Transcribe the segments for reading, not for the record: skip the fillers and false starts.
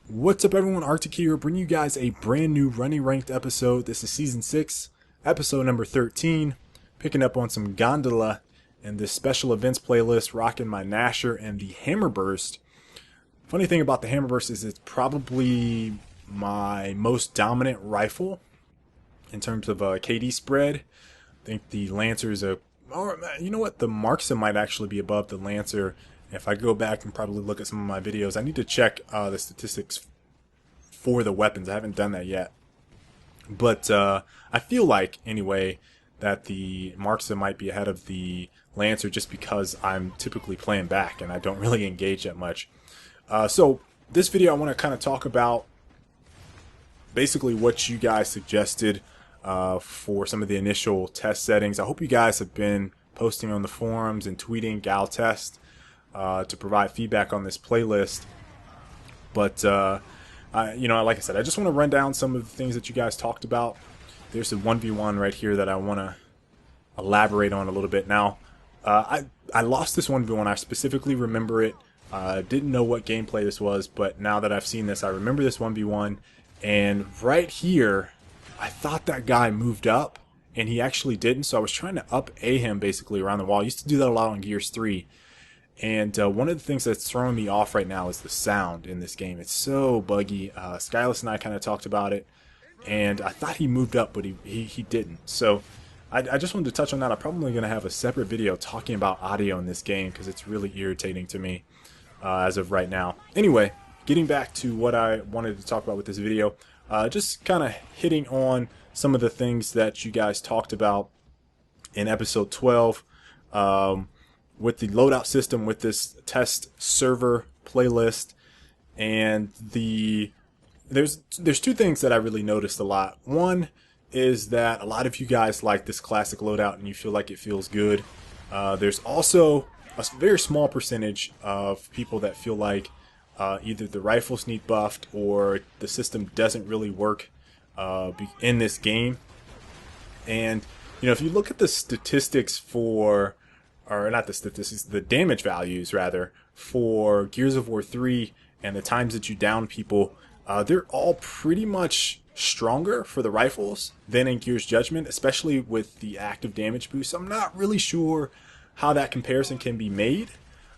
What's up, everyone? Arctic here, bringing you guys a brand new Running Ranked episode. This is Season 6, episode number 13. Picking up on some Gondola and this special events playlist, rocking my Gnasher and the Hammerburst. Funny thing about the Hammerburst is it's probably my most dominant rifle in terms of KD spread. I think the Lancer is or you know what? The Marksman might actually be above the Lancer. If I go back and probably look at some of my videos, I need to check the statistics for the weapons. I haven't done that yet. But I feel like, anyway, that the Marksman might be ahead of the Lancer just because I'm typically playing back and I don't really engage that much. So this video I want to kind of talk about basically what you guys suggested for some of the initial test settings. I hope you guys have been posting on the forums and tweeting Gal Test to provide feedback on this playlist. But like I said, I just want to run down some of the things that you guys talked about. There's a 1v1 right here that I want to elaborate on a little bit. Now, I lost this 1v1. I specifically remember it. Didn't know what gameplay this was, but now that I've seen this, I remember this 1v1. And right here, I thought that guy moved up, and he actually didn't. So I was trying to up A him basically around the wall. I used to do that a lot on Gears 3. And one of the things that's throwing me off right now is the sound in this game. It's so buggy. Skyless and I kind of talked about it, and I thought he moved up, but he didn't. So I just wanted to touch on that. I'm probably going to have a separate video talking about audio in this game because it's really irritating to me as of right now. Anyway, getting back to what I wanted to talk about with this video, just kind of hitting on some of the things that you guys talked about in episode 12. With the loadout system, with this test server playlist, and there's two things that I really noticed a lot. One is that a lot of you guys like this classic loadout and you feel like it feels good. There's also a very small percentage of people that feel like either the rifles need buffed or the system doesn't really work in this game. And if you look at the statistics for, or not the statistics, the damage values rather, for Gears of War 3 and the times that you down people, they're all pretty much stronger for the rifles than in Gears Judgment, especially with the active damage boost. I'm not really sure how that comparison can be made.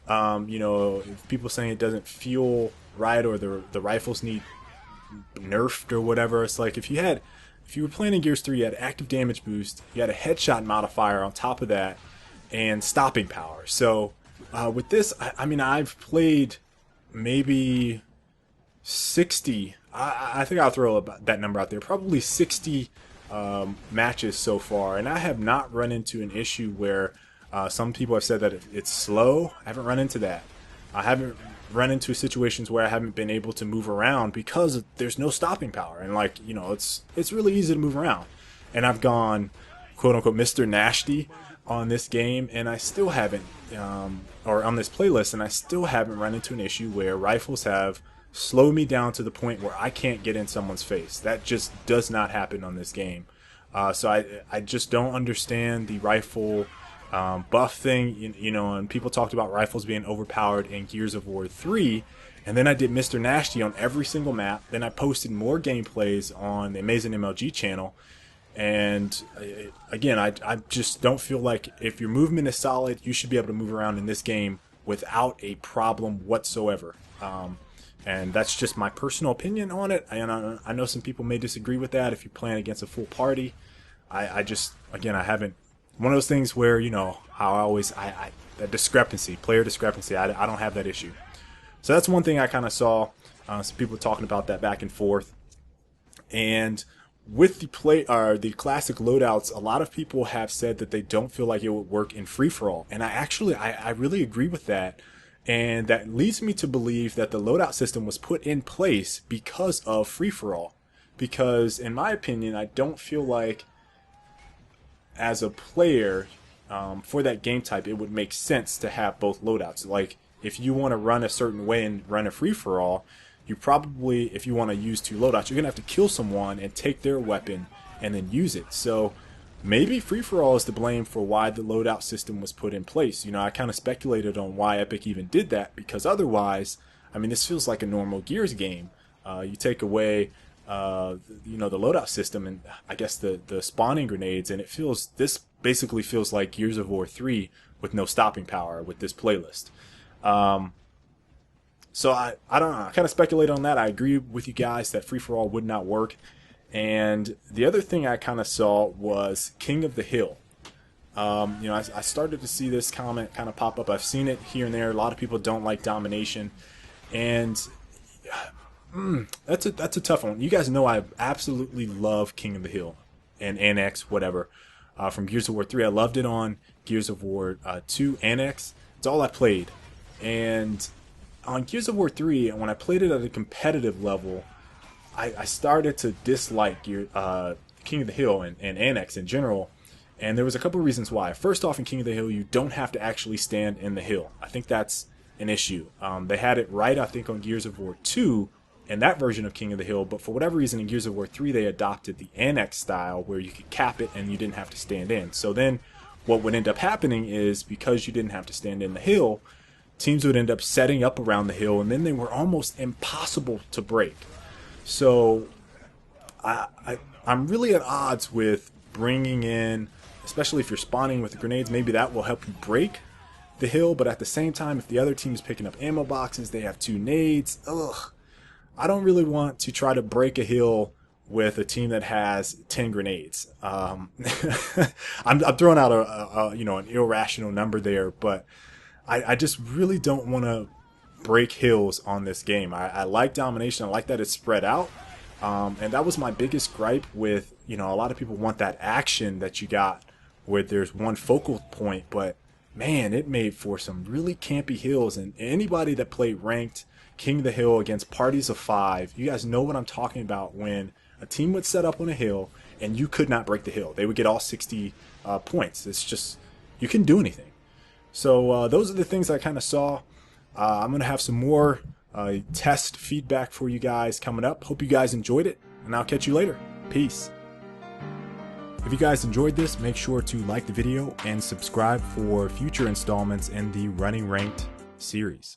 If people saying it doesn't feel right or the rifles need nerfed or whatever, it's like if you were playing in Gears 3, you had active damage boost, you had a headshot modifier on top of that, and stopping power. So with this, I've played maybe 60. I think I'll throw that number out there. Probably 60 matches so far, and I have not run into an issue where some people have said that it's slow. I haven't run into that. I haven't run into situations where I haven't been able to move around because there's no stopping power, and it's really easy to move around. And I've gone quote unquote Mr. Nasty on this game, and I still haven't, or on this playlist, and I still haven't run into an issue where rifles have slowed me down to the point where I can't get in someone's face. That just does not happen on this game. So I just don't understand the rifle buff thing, and people talked about rifles being overpowered in Gears of War 3, and then I did Mr. Nasty on every single map. Then I posted more gameplays on the Amazing MLG channel. And again, I just don't feel like if your movement is solid, you should be able to move around in this game without a problem whatsoever. And that's just my personal opinion on it. And I know some people may disagree with that if you're playing against a full party. I haven't. One of those things where, how I always, that discrepancy, player discrepancy, I don't have that issue. So that's one thing I kind of saw, some people talking about that back and forth. And with the classic loadouts, a lot of people have said that they don't feel like it would work in free-for-all, and I really agree with that, and that leads me to believe that the loadout system was put in place because of free-for-all. Because in my opinion, I don't feel like as a player for that game type it would make sense to have both loadouts. Like if you want to run a certain way and run a free-for-all, you probably, if you want to use two loadouts, you're going to have to kill someone and take their weapon and then use it. So maybe free-for-all is to blame for why the loadout system was put in place. I kind of speculated on why Epic even did that, because otherwise, this feels like a normal Gears game. You take away you know, the loadout system and I guess the spawning grenades, and this basically feels like Gears of War 3 with no stopping power with this playlist. So I don't know, I kind of speculate on that. I agree with you guys that free for all would not work. And the other thing I kind of saw was King of the Hill. You know, I started to see this comment kind of pop up. I've seen it here and there. A lot of people don't like domination, and that's a tough one. You guys know I absolutely love King of the Hill and Annex, whatever, from Gears of War 3. I loved it on Gears of War 2 Annex. It's all I played, and on Gears of War 3, when I played it at a competitive level, I started to dislike King of the Hill and Annex in general. And there was a couple of reasons why. First off, in King of the Hill, you don't have to actually stand in the hill. I think that's an issue. They had it right, I think, on Gears of War 2 and that version of King of the Hill, but for whatever reason in Gears of War 3 they adopted the Annex style where you could cap it and you didn't have to stand in. So then what would end up happening is, because you didn't have to stand in the hill, teams would end up setting up around the hill, and then they were almost impossible to break. So I'm really at odds with bringing in, especially if you're spawning with the grenades, maybe that will help you break the hill, but at the same time, if the other team's picking up ammo boxes, they have 2 nades, I don't really want to try to break a hill with a team that has 10 grenades. I'm throwing out a you know, an irrational number there, but I just really don't want to break hills on this game. I like domination. I like that it's spread out. And that was my biggest gripe with, you know, a lot of people want that action that you got where there's one focal point, but man, it made for some really campy hills. And anybody that played ranked King of the Hill against parties of 5, you guys know what I'm talking about, when a team would set up on a hill and you could not break the hill. They would get all 60 points. It's just, you couldn't do anything. So those are the things I kind of saw. I'm going to have some more test feedback for you guys coming up. Hope you guys enjoyed it, and I'll catch you later. Peace. If you guys enjoyed this, make sure to like the video and subscribe for future installments in the Running Ranked series.